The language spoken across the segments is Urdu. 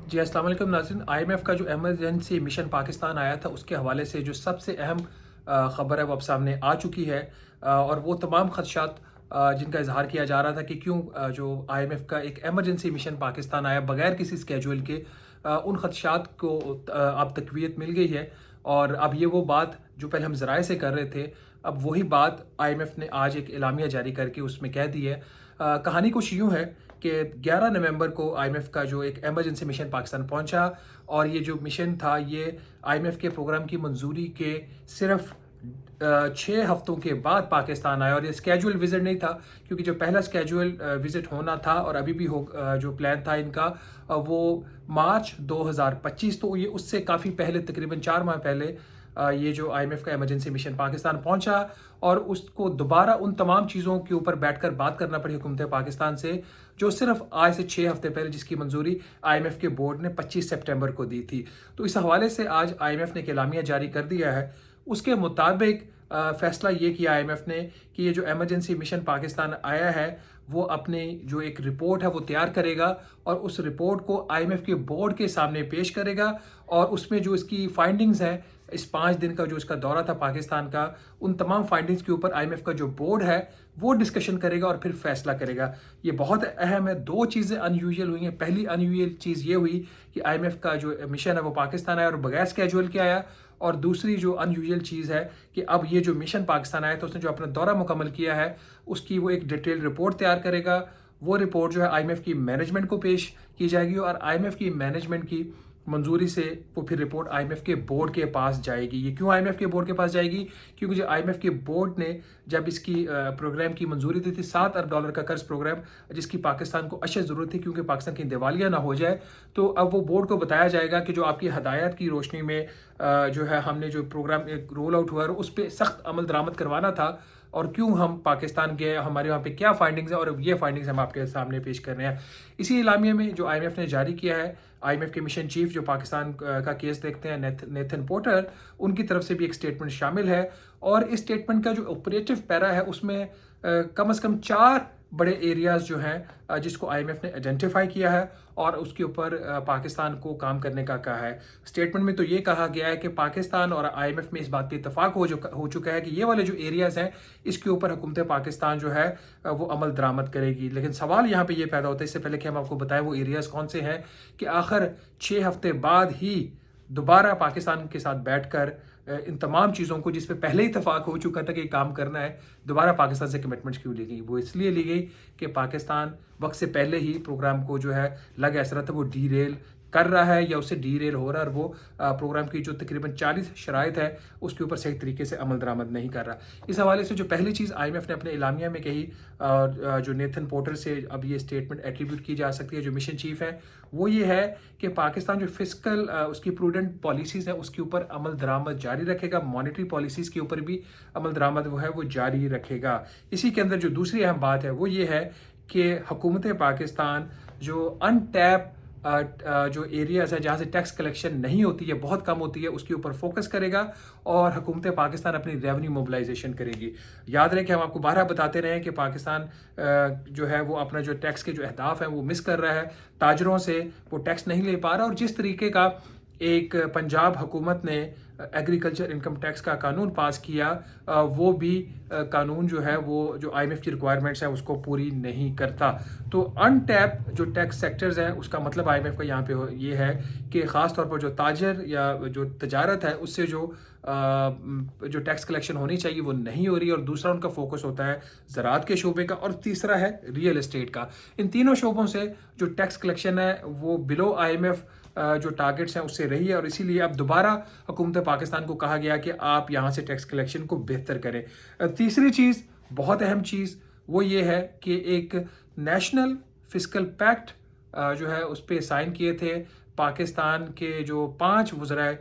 جی السلام علیکم ناظرین. IMF کا جو ایمرجنسی مشن پاکستان آیا تھا اس کے حوالے سے جو سب سے اہم خبر ہے وہ اب سامنے آ چکی ہے. اور وہ تمام خدشات جن کا اظہار کیا جا رہا تھا کہ کیوں جو IMF کا ایک ایمرجنسی مشن پاکستان آیا بغیر کسی اسکیجول کے، ان خدشات کو اب تقویت مل گئی ہے. اور اب یہ وہ بات جو پہلے ہم ذرائع سے کر رہے تھے، اب وہی بات IMF نے آج ایک اعلامیہ جاری کر کے اس میں کہہ دی ہے. کہانی کچھ یوں ہے کہ 11 نومبر کو IMF کا جو ایک ایمرجنسی مشن پاکستان پہنچا، اور یہ جو مشن تھا یہ IMF کے پروگرام کی منظوری کے صرف 6 ہفتوں کے بعد پاکستان آیا. اور یہ اسکیجول وزٹ نہیں تھا، کیونکہ جو پہلا اسکیجول وزٹ ہونا تھا اور ابھی بھی جو پلان تھا ان کا وہ مارچ 2025. تو یہ اس سے کافی پہلے، تقریباً 4 ماہ پہلے یہ جو IMF کا ایمرجنسی مشن پاکستان پہنچا، اور اس کو دوبارہ ان تمام چیزوں کے اوپر بیٹھ کر بات کرنا پڑی حکومت پاکستان سے جو صرف آج سے 6 ہفتے پہلے، جس کی منظوری IMF کے بورڈ نے 25 سپٹمبر کو دی تھی. تو اس حوالے سے آج IMF نے ایک اعلامیہ جاری کر دیا ہے. اس کے مطابق فیصلہ یہ کیا IMF نے کہ یہ جو ایمرجنسی مشن پاکستان آیا ہے وہ اپنی جو ایک رپورٹ ہے وہ تیار کرے گا، اور اس رپورٹ کو IMF کے بورڈ کے سامنے پیش کرے گا. اور اس میں جو اس کی فائنڈنگز ہیں، اس 5 دن کا جو اس کا دورہ تھا پاکستان کا، ان تمام فائنڈنگز کے اوپر IMF کا جو بورڈ ہے وہ ڈسکشن کرے گا اور پھر فیصلہ کرے گا. یہ بہت اہم ہے. 2 چیزیں ان یوزول ہوئی ہیں. پہلی ان یوزول چیز یہ ہوئی کہ IMF کا جو مشن ہے وہ پاکستان آیا اور بغیر اسکیجول کے آیا. اور دوسری جو ان یوزول چیز ہے کہ اب یہ جو مشن پاکستان آیا تھا اس نے جو اپنا دورہ مکمل کیا ہے اس کی وہ ایک ڈیٹیل رپورٹ تیار کرے گا. وہ رپورٹ جو ہے IMF کی مینجمنٹ کو پیش کی جائے گی، اور IMF کی مینجمنٹ کی منظوری سے وہ پھر رپورٹ IMF کے بورڈ کے پاس جائے گی. یہ کیوں IMF کے بورڈ کے پاس جائے گی؟ کیونکہ جو IMF کے بورڈ نے جب اس کی پروگرام کی منظوری دی تھی، $7 ارب کا قرض پروگرام، جس کی پاکستان کو اشد ضرورت تھی کیونکہ پاکستان کی دیوالیہ نہ ہو جائے، تو اب وہ بورڈ کو بتایا جائے گا کہ جو آپ کی ہدایات کی روشنی میں جو ہے ہم نے جو پروگرام ایک رول آؤٹ ہوا ہے اس پہ سخت عمل درآمد کروانا تھا، اور کیوں ہم پاکستان گئے، ہمارے وہاں پہ کیا فائنڈنگز ہیں، اور یہ فائنڈنگز ہم آپ کے سامنے پیش کر رہے ہیں. اسی اعلامیہ میں جو IMF نے جاری کیا ہے، IMF کے مشن چیف جو پاکستان کا کیس دیکھتے ہیں، نیتھن پورٹر، ان کی طرف سے بھی ایک سٹیٹمنٹ شامل ہے. اور اس سٹیٹمنٹ کا جو آپریٹو پیرا ہے اس میں کم از کم 4 بڑے ایریاز جو ہیں جس کو IMF نے آئیڈینٹیفائی کیا ہے اور اس کے اوپر پاکستان کو کام کرنے کا کہا ہے. اسٹیٹمنٹ میں تو یہ کہا گیا ہے کہ پاکستان اور IMF میں اس بات پہ اتفاق ہو چکا ہے کہ یہ والے جو ایریاز ہیں اس کے اوپر حکومت پاکستان جو ہے وہ عمل درآمد کرے گی. لیکن سوال یہاں پہ یہ پیدا ہوتا ہے، اس سے پہلے کہ ہم آپ کو بتائیں وہ ایریاز کون سے ہیں، کہ آخر 6 ہفتے بعد ہی دوبارہ پاکستان کے ساتھ بیٹھ کر ان تمام چیزوں کو جس پہ پہلے ہی اتفاق ہو چکا تھا کہ کام کرنا ہے، دوبارہ پاکستان سے کمٹمنٹس کیوں لی گئی؟ وہ اس لیے لی گئی کہ پاکستان وقت سے پہلے ہی پروگرام کو جو ہے لگ ایسا رہا تھا وہ ڈی ریل کر رہا ہے یا اسے ڈی ریل ہو رہا ہے، اور وہ پروگرام کی جو تقریباً 40 شرائط ہے اس کے اوپر صحیح طریقے سے عمل درآمد نہیں کر رہا. اس حوالے سے جو پہلی چیز IMF نے اپنے اعلامیہ میں کہی، جو نیتھن پورٹر سے اب یہ اسٹیٹمنٹ ایٹریبیوٹ کی جا سکتی ہے جو مشن چیف ہے، وہ یہ ہے کہ پاکستان جو فسکل اس کی پروڈنٹ پالیسیز ہیں اس کے اوپر عمل درآمد جاری رکھے گا. مانیٹری پالیسیز کے اوپر بھی عمل درآمد وہ ہے وہ جاری رکھے گا. اسی کے اندر جو دوسری اہم بات ہے وہ یہ ہے کہ حکومت پاکستان جو ان ٹیپ جو ایریاز ہے جہاں سے ٹیکس کلیکشن نہیں ہوتی ہے، بہت کم ہوتی ہے، اس کے اوپر فوکس کرے گا اور حکومت پاکستان اپنی ریونیو موبلائزیشن کرے گی. یاد رہے کہ ہم آپ کو بارہا بتاتے رہے ہیں کہ پاکستان جو ہے وہ اپنا جو ٹیکس کے جو اہداف ہیں وہ مس کر رہا ہے، تاجروں سے وہ ٹیکس نہیں لے پا رہا. اور جس طریقے کا ایک پنجاب حکومت نے ایگریکلچر انکم ٹیکس کا قانون پاس کیا، وہ بھی قانون جو ہے وہ جو IMF کی ریکوائرمنٹس ہیں اس کو پوری نہیں کرتا. تو ان ٹیپ جو ٹیکس سیکٹرز ہیں اس کا مطلب IMF کا یہاں پہ یہ ہے کہ خاص طور پر جو تاجر یا جو تجارت ہے اس سے جو ٹیکس کلیکشن ہونی چاہیے وہ نہیں ہو رہی. اور دوسرا ان کا فوکس ہوتا ہے زراعت کے شعبے کا، اور تیسرا ہے ریئل اسٹیٹ کا. ان تینوں شعبوں سے جو ٹیکس کلیکشن ہے وہ بلو IMF جو ٹارگٹس ہیں اس سے رہی ہے، اور اسی لیے اب دوبارہ حکومت پاکستان کو کہا گیا کہ آپ یہاں سے ٹیکس کلیکشن کو بہتر کریں. تیسری چیز، بہت اہم چیز، وہ یہ ہے کہ ایک نیشنل فسکل پیکٹ جو ہے اس پہ سائن کیے تھے پاکستان کے جو 5 وزرائے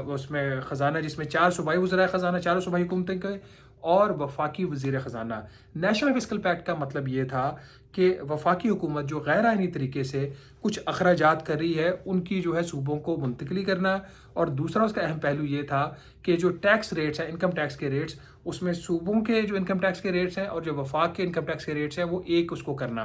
اس میں خزانہ، جس میں 4 صوبائی وزرائے خزانہ، 4 صوبائی حکومتیں کے اور وفاقی وزیر خزانہ. نیشنل فسکل پیکٹ کا مطلب یہ تھا کہ وفاقی حکومت جو غیر آئینی طریقے سے کچھ اخراجات کر رہی ہے ان کی جو ہے صوبوں کو منتقلی کرنا، اور دوسرا اس کا اہم پہلو یہ تھا کہ جو ٹیکس ریٹس ہیں، انکم ٹیکس کے ریٹس، اس میں صوبوں کے جو انکم ٹیکس کے ریٹس ہیں اور جو وفاق کے انکم ٹیکس کے ریٹس ہیں وہ ایک اس کو کرنا.